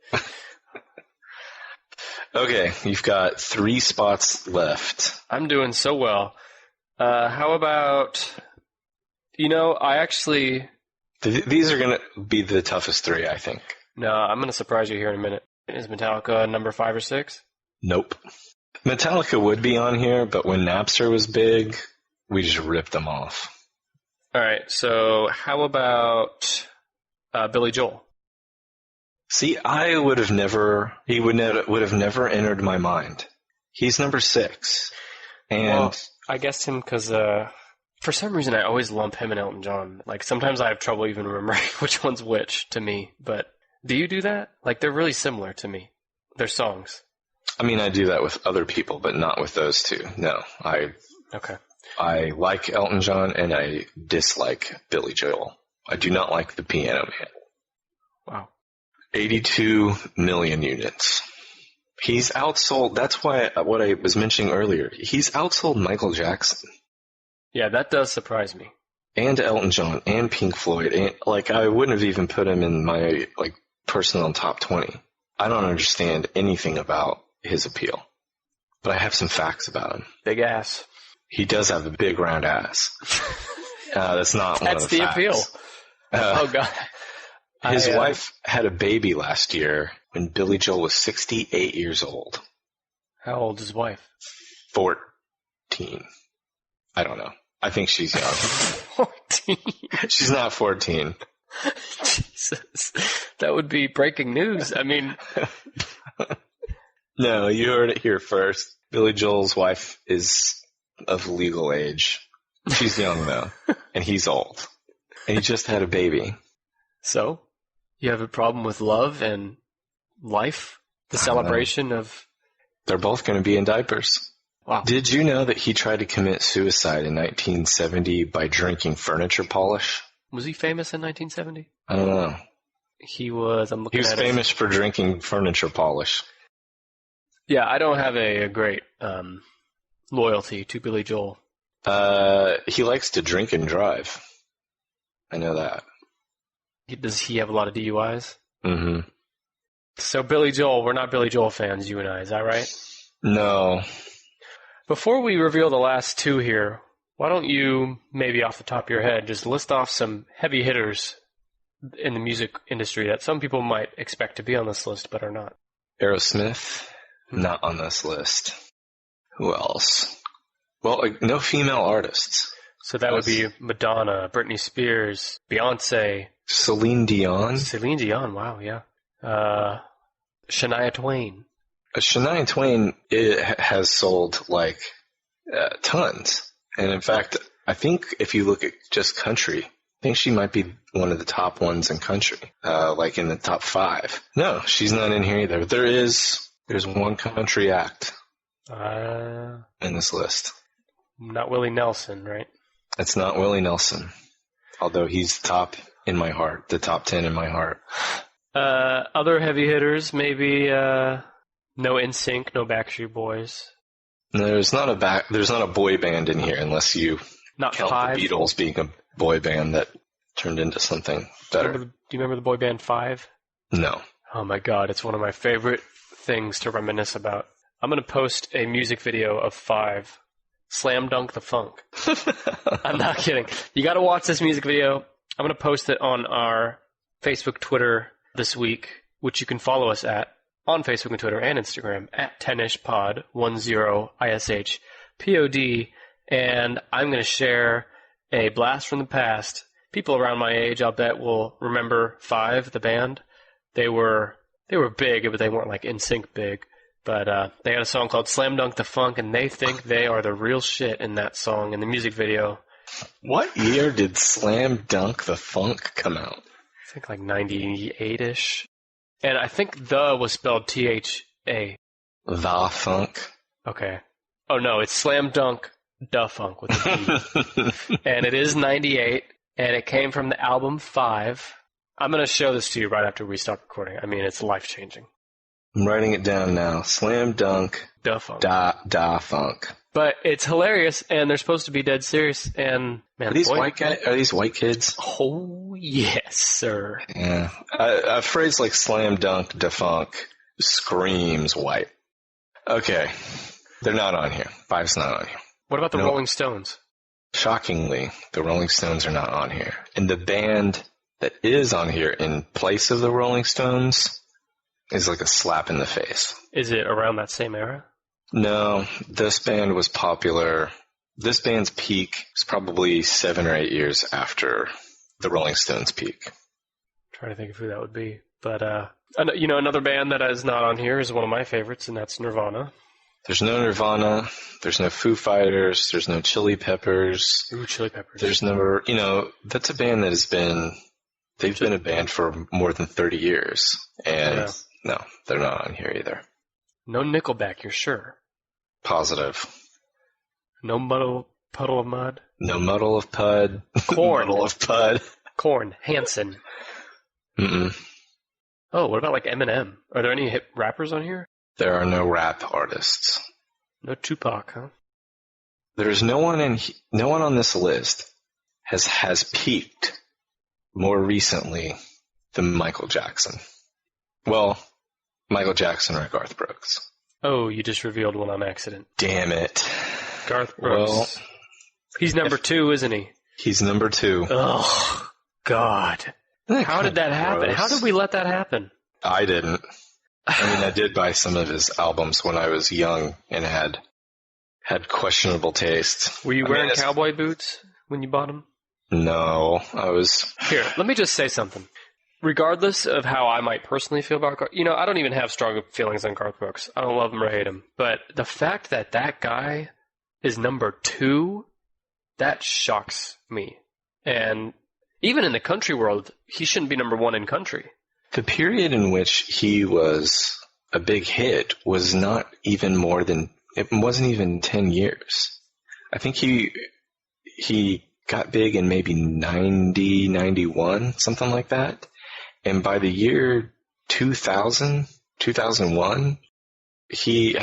Okay, you've got 3 spots left. I'm doing so well. How about, I actually... These are going to be the toughest 3, I think. No, I'm going to surprise you here in a minute. Is Metallica number 5 or 6? Nope. Metallica would be on here, but when Napster was big, we just ripped them off. All right, so how about Billy Joel? See, he would have never entered my mind. He's number 6. And well, I guessed him because for some reason I always lump him and Elton John. Like, sometimes I have trouble even remembering which one's which to me. But do you do that? Like, they're really similar to me. Their songs. I mean, I do that with other people, but not with those two. No, Okay. I like Elton John and I dislike Billy Joel. I do not like the Piano Man. Wow. 82 million units. He's outsold. That's why what I was mentioning earlier. He's outsold Michael Jackson. Yeah, that does surprise me. And Elton John and Pink Floyd. And, I wouldn't have even put him in my personal top 20. I don't understand anything about his appeal. But I have some facts about him. Big ass. He does have a big round ass. That's not one of the facts. That's the appeal. Oh, God. His wife had a baby last year when Billy Joel was 68 years old. How old is his wife? 14. I don't know. I think she's young. 14? She's not 14. Jesus. That would be breaking news. I mean... No, you heard it here first. Billy Joel's wife is of legal age. She's young, though. And he's old. And he just had a baby. So? You have a problem with love and life? The celebration of... They're both going to be in diapers. Wow. Did you know that he tried to commit suicide in 1970 by drinking furniture polish? Was he famous in 1970? I don't know. He was... He was famous for drinking furniture polish. Yeah, I don't have a great loyalty to Billy Joel. He likes to drink and drive. I know that. Does he have a lot of DUIs? Mm-hmm. So Billy Joel, we're not Billy Joel fans, you and I. Is that right? No. Before we reveal the last 2 here, why don't you, maybe off the top of your head, just list off some heavy hitters in the music industry that some people might expect to be on this list but are not? Aerosmith, not on this list. Who else? Well, no female artists. So that would be Madonna, Britney Spears, Beyonce. Celine Dion. Celine Dion, wow, yeah. Shania Twain. Shania Twain has sold, tons. And in fact, I think if you look at just country, I think she might be one of the top ones in country, in the top 5. No, she's not in here either. There's one country act in this list. Not Willie Nelson, right? It's not Willie Nelson, although he's top in my heart, the top 10 in my heart. Other heavy hitters, maybe No NSYNC, no Backstreet Boys. No, there's not a boy band in here unless you Not count Five. the Beatles being a boy band that turned into something better. Do you remember the boy band Five? No. Oh my god, it's one of my favorite things to reminisce about. I'm going to post a music video of Five. Slam Dunk the Funk. I'm not kidding. You got to watch this music video. I'm going to post it on our Facebook, Twitter this week, which you can follow us at on Facebook and Twitter and Instagram at 10ishpod, 10ishpod. And I'm going to share a blast from the past. People around my age, I'll bet, will remember Five, the band. They were big, but they weren't like NSYNC big. But they had a song called Slam Dunk the Funk, and they think they are the real shit in that song, in the music video. What year did Slam Dunk the Funk come out? I think like 98-ish. And I think the was spelled T-H-A. The Funk? Okay. Oh no, it's Slam Dunk the Funk with a D. And it is 98, and it came from the album Five. I'm going to show this to you right after we stop recording. I mean, it's life-changing. I'm writing it down now. Slam Dunk Da Funk. Da Funk. But it's hilarious, and they're supposed to be dead serious. And man, Are these white kids? Oh yes, sir. Yeah. A phrase like Slam Dunk Da Funk screams white. Okay, they're not on here. Five's not on here. What about the Rolling Stones? Shockingly, the Rolling Stones are not on here. And the band that is on here in place of the Rolling Stones is like a slap in the face. Is it around that same era? No, this band was popular. This band's peak is probably 7 or 8 years after the Rolling Stones' peak. I'm trying to think of who that would be. But, another band that is not on here is one of my favorites, and that's Nirvana. There's no Nirvana. There's no Foo Fighters. There's no Chili Peppers. Ooh, Chili Peppers. There's never, that's a band that has been, they've been a band for more than 30 years. And yeah. No, they're not on here either. No Nickelback, you're sure? Positive. No Puddle of Mud? No Muddle of Pud. Korn. Muddle of Pud. Korn. Hanson. Mm-mm. Oh, what about like Eminem? Are there any hip rappers on here? There are no rap artists. No Tupac, huh? There's no one on this list has peaked more recently than Michael Jackson. Well, Michael Jackson or Garth Brooks. Oh, you just revealed one on accident. Damn it. Garth Brooks. Well, he's number 2, isn't he? He's number 2. Oh, God. How did that happen? Gross. How did we let that happen? I didn't. I mean, I did buy some of his albums when I was young and had questionable taste. Were you wearing cowboy boots when you bought them? No, I was... Here, let me just say something. Regardless of how I might personally feel about Garth, I don't even have strong feelings on Garth Brooks. I don't love him or hate him. But the fact that guy is number 2, that shocks me. And even in the country world, he shouldn't be number 1 in country. The period in which he was a big hit was not even more than, it wasn't even 10 years. I think he got big in maybe 90, 91, something like that. And by the year 2000, 2001, he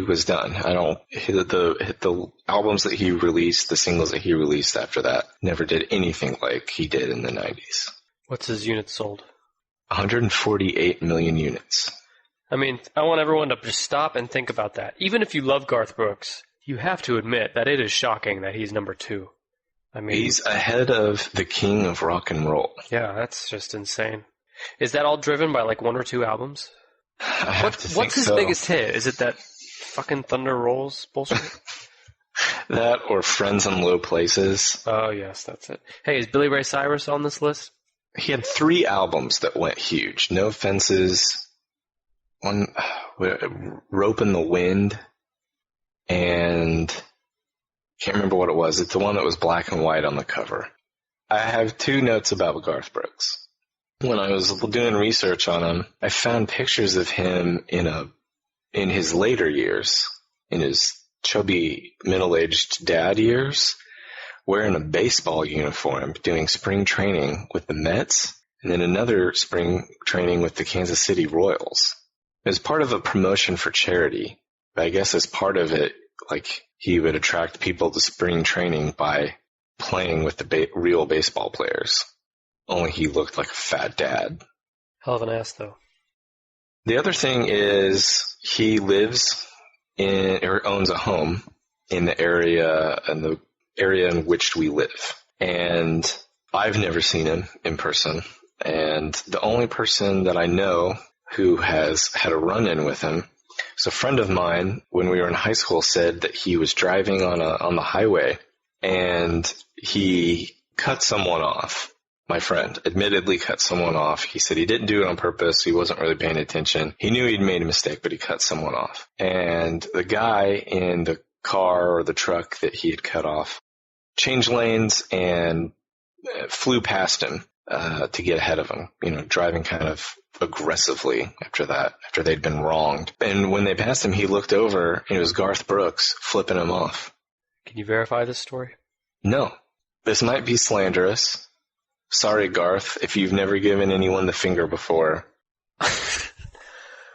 was done. The albums that he released, the singles that he released after that never did anything like he did in the 90s. What's his units sold? 148 million units. I mean, I want everyone to just stop and think about that. Even if you love Garth Brooks, you have to admit that it is shocking that he's number 2. I mean, he's ahead of the king of rock and roll. Yeah, that's just insane. Is that all driven by like 1 or 2 albums? What's his biggest hit? Is it that fucking Thunder Rolls bullshit? That or Friends in Low Places. Oh, yes, that's it. Hey, is Billy Ray Cyrus on this list? He had 3 albums that went huge. No Fences, Rope in the Wind, and can't remember what it was. It's the one that was black and white on the cover. I have 2 notes about Garth Brooks. When I was doing research on him, I found pictures of him in his later years, in his chubby middle-aged dad years, wearing a baseball uniform, doing spring training with the Mets, and then another spring training with the Kansas City Royals. It was part of a promotion for charity. But I guess as part of it, like, he would attract people to spring training by playing with the real baseball players. Only he looked like a fat dad. Hell of an ass, though. The other thing is he lives or owns a home in the area in which we live. And I've never seen him in person. And the only person that I know who has had a run-in with him is a friend of mine when we were in high school said that he was driving on the highway and he cut someone off. My friend admittedly cut someone off. He said he didn't do it on purpose. He wasn't really paying attention. He knew he'd made a mistake, but he cut someone off. And the guy in the car or the truck that he had cut off changed lanes and flew past him to get ahead of him, driving kind of aggressively after they'd been wronged. And when they passed him, he looked over and it was Garth Brooks flipping him off. Can you verify this story? No. This might be slanderous. Sorry, Garth, if you've never given anyone the finger before.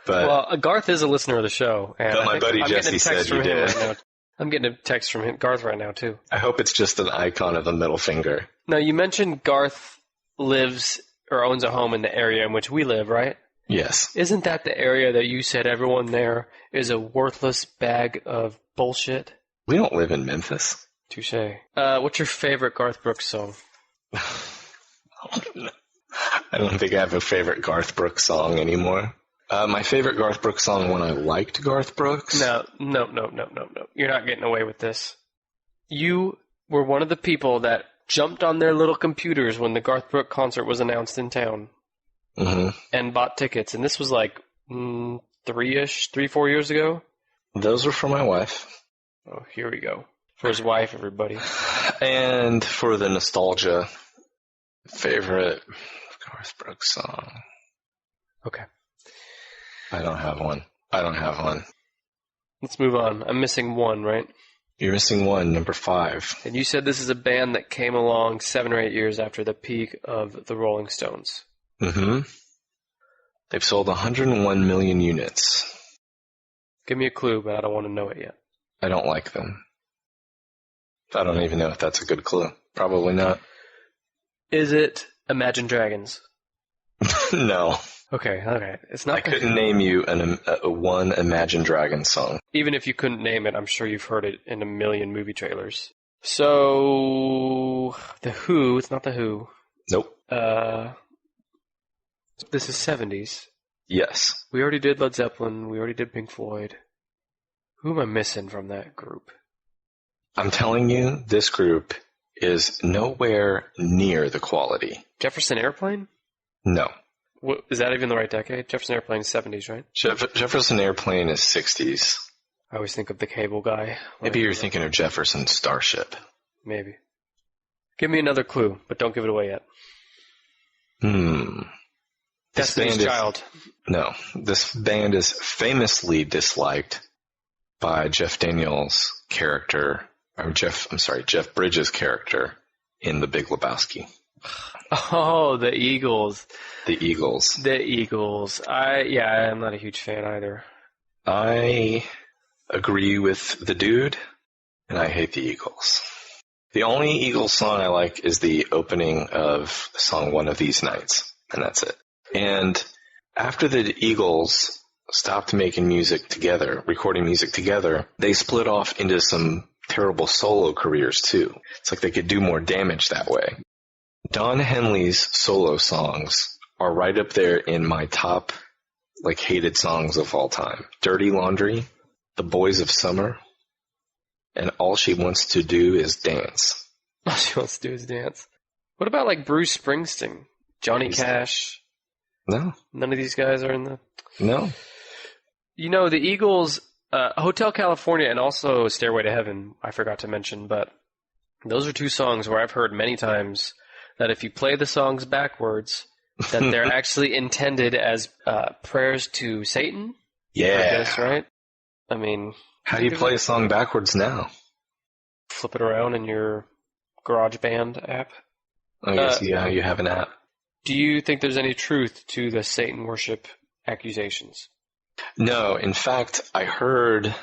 Well, Garth is a listener of the show. And but my buddy Jesse said he did. Right, I'm getting a text from Garth right now, too. I hope it's just an icon of a middle finger. Now, you mentioned Garth lives or owns a home in the area in which we live, right? Yes. Isn't that the area that you said everyone there is a worthless bag of bullshit? We don't live in Memphis. Touché. What's your favorite Garth Brooks song? I don't think I have a favorite Garth Brooks song anymore. My favorite Garth Brooks song when I liked Garth Brooks? No. You're not getting away with this. You were one of the people that jumped on their little computers when the Garth Brooks concert was announced in town. Mm-hmm. And bought tickets. And this was like 4 years ago? Those were for my wife. Oh, here we go. For his wife, everybody. And for the nostalgia, favorite Garth Brooks song. Okay. I don't have one. Let's move on. I'm missing one, right? You're missing one, number 5. And you said this is a band that came along 7 or 8 years after the peak of the Rolling Stones. Mm-hmm. They've sold 101 million units. Give me a clue, but I don't want to know it yet. I don't like them. I don't even know if that's a good clue. Probably not. Is it Imagine Dragons? No. Okay. It's not. I couldn't name you one Imagine Dragons song. Even if you couldn't name it, I'm sure you've heard it in a million movie trailers. So, The Who, it's not The Who. Nope. This is 70s. Yes. We already did Led Zeppelin. We already did Pink Floyd. Who am I missing from that group? I'm telling you, this group is nowhere near the quality. Jefferson Airplane? No. What, is that even the right decade? Jefferson Airplane is 70s, right? Jefferson Airplane is 60s. I always think of the cable guy. Maybe you're thinking of Jefferson Starship. Maybe. Give me another clue, but don't give it away yet. Destiny's Child. No. This band is famously disliked by Jeff Daniels' character, or Jeff Bridges' character in The Big Lebowski. Oh, the Eagles. The Eagles. I'm not a huge fan either. I agree with the dude, and I hate the Eagles. The only Eagles song I like is the opening of the song One of These Nights, and that's it. And after the Eagles stopped making music together, recording music together, they split off into some terrible solo careers too. It's like they could do more damage that way. Don Henley's solo songs are right up there in my top, hated songs of all time. Dirty Laundry, The Boys of Summer, and All She Wants to Do Is Dance. All she wants to do is dance. What about Bruce Springsteen, Johnny Cash? No. None of these guys are in the... No. The Eagles, Hotel California and also Stairway to Heaven, I forgot to mention, but those are two songs where I've heard many times that if you play the songs backwards, that they're actually intended as prayers to Satan. Yeah. I guess, right? I mean... How do you play a song backwards now? Flip it around in your GarageBand app. Oh, yes, yeah, you have an app. Do you think there's any truth to the Satan worship accusations? No, in fact, I heard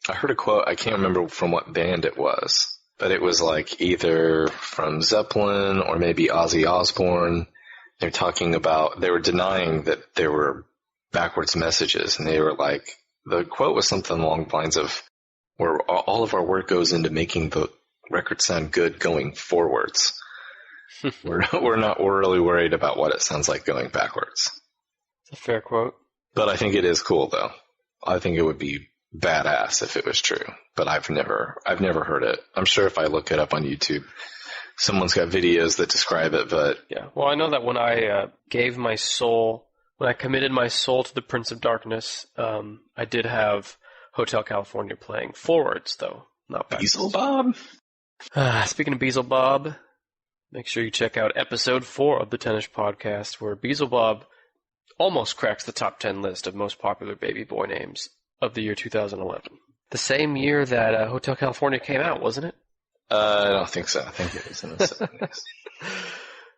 a quote. I can't remember from what band it was, but it was like either from Zeppelin or maybe Ozzy Osbourne. They were denying that there were backwards messages, and they were like, the quote was something along the lines of, where all of our work goes into making the record sound good going forwards. We're not really worried about what it sounds like going backwards. It's a fair quote. But I think it is cool, though. I think it would be badass if it was true, but I've never heard it. I'm sure if I look it up on YouTube, someone's got videos that describe it, but... Yeah, well, I know that when I when I committed my soul to the Prince of Darkness, I did have Hotel California playing forwards, though, not backwards. Beelzebub? Speaking of Beelzebub, make sure you check out episode 4 of the Tennis Podcast, where Beelzebub almost cracks the top 10 list of most popular baby boy names of the year 2011. The same year that Hotel California came out, wasn't it? I don't think so. I think it was in the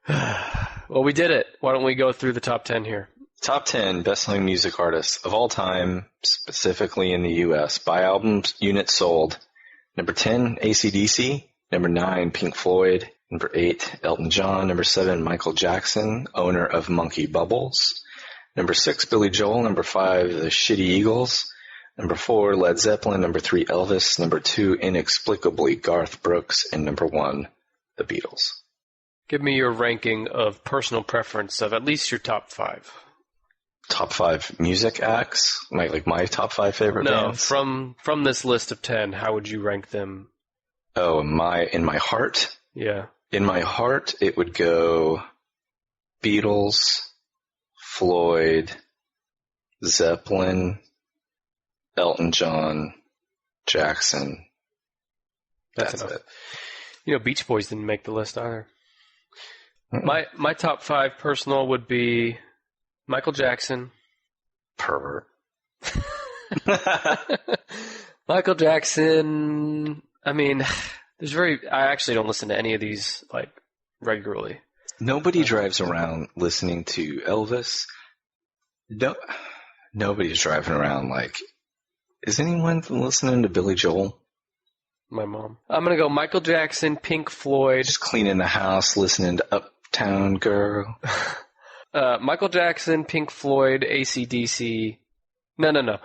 70s. Well, we did it. Why don't we go through the top 10 here? Top 10 best-selling music artists of all time, specifically in the U.S. by albums units sold. Number 10, AC/DC. Number 9, Pink Floyd. Number 8, Elton John. Number 7, Michael Jackson, owner of Monkey Bubbles. Number 6, Billy Joel. Number 5, The Shitty Eagles. Number 4, Led Zeppelin. Number 3, Elvis. Number 2, inexplicably, Garth Brooks. And number 1, The Beatles. Give me your ranking of personal preference of at least your top 5. Top 5 music acts? My top 5 favorite bands? No, from this list of 10, how would you rank them? Oh, in my heart? Yeah. In my heart, it would go Beatles, Floyd, Zeppelin, Elton John, Jackson. That's enough. it. You know, Beach Boys didn't make the list either. My top 5 personal would be Michael Jackson. Pervert. Michael Jackson. I mean, I actually don't listen to any of these regularly. Nobody drives around listening to Elvis. Nobody's driving around is anyone listening to Billy Joel? My mom. I'm going to go Michael Jackson, Pink Floyd. Just cleaning the house, listening to Uptown Girl. Michael Jackson, Pink Floyd, AC/DC. No.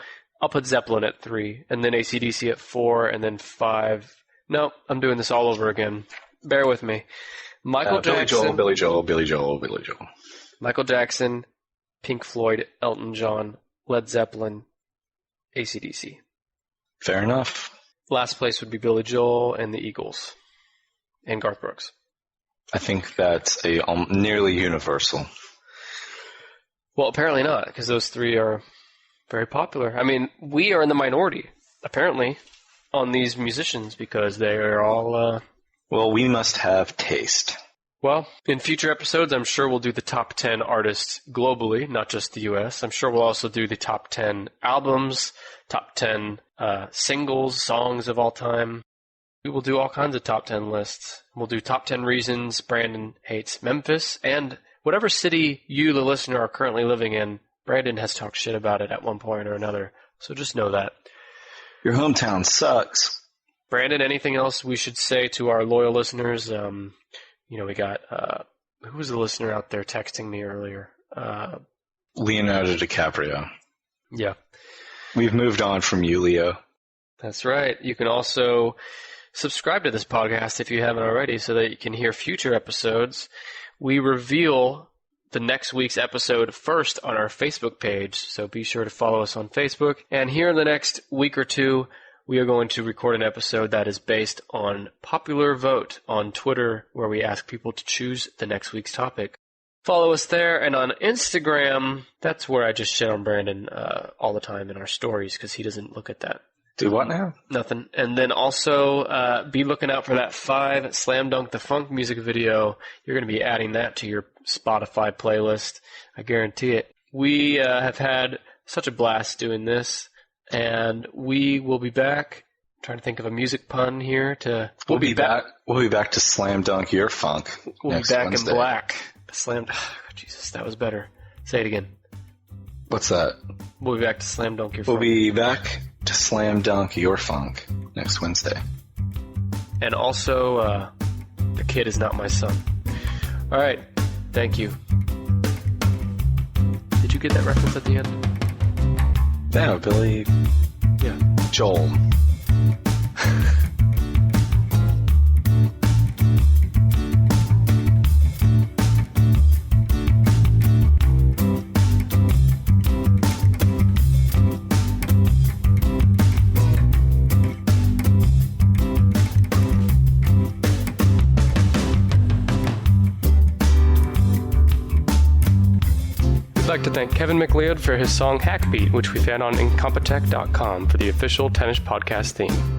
I'll put Zeppelin at 3, and then AC/DC at 4, and then 5. No, I'm doing this all over again. Bear with me. Michael Jackson. Billy Joel. Michael Jackson, Pink Floyd, Elton John, Led Zeppelin, AC/DC. Fair enough. Last place would be Billy Joel and the Eagles, and Garth Brooks. I think that's nearly universal. Well, apparently not, because those 3 are very popular. I mean, we are in the minority, apparently, on these musicians, because they are all... Well, we must have taste. Well, in future episodes, I'm sure we'll do the top 10 artists globally, not just the U.S. I'm sure we'll also do the top 10 albums, top 10 singles, songs of all time. We will do all kinds of top 10 lists. We'll do top 10 reasons Brandon hates Memphis, and whatever city you, the listener, are currently living in, Brandon has talked shit about it at one point or another. So just know that. Your hometown sucks. Brandon, anything else we should say to our loyal listeners? We got, who was the listener out there texting me earlier? Leonardo DiCaprio. Yeah. We've moved on from you, Leo. That's right. You can also subscribe to this podcast if you haven't already so that you can hear future episodes. We reveal the next week's episode first on our Facebook page, so be sure to follow us on Facebook. And here in the next week or two, we are going to record an episode that is based on popular vote on Twitter, where we ask people to choose the next week's topic. Follow us there, and on Instagram, that's where I just shit on Brandon all the time in our stories, because he doesn't look at that. Do what now? Nothing. And then also be looking out for that 5 Slam Dunk the Funk music video. You're going to be adding that to your Spotify playlist. I guarantee it. We have had such a blast doing this, and we will be back. I'm trying to think of a music pun here. We'll be back. We'll be back to Slam Dunk your funk. We'll next be back Wednesday. in black. Jesus, that was better. Say it again. What's that? We'll be back to Slam Dunk Your We'll Funk. be back to Slam Dunk Your Funk next Wednesday. And also, the kid is not my son. All right. Thank you. Did you get that reference at the end? Yeah, Billy. Yeah. Joel. I'd like to thank Kevin McLeod for his song Hackbeat, which we found on incompetech.com for the official Tennis Podcast theme.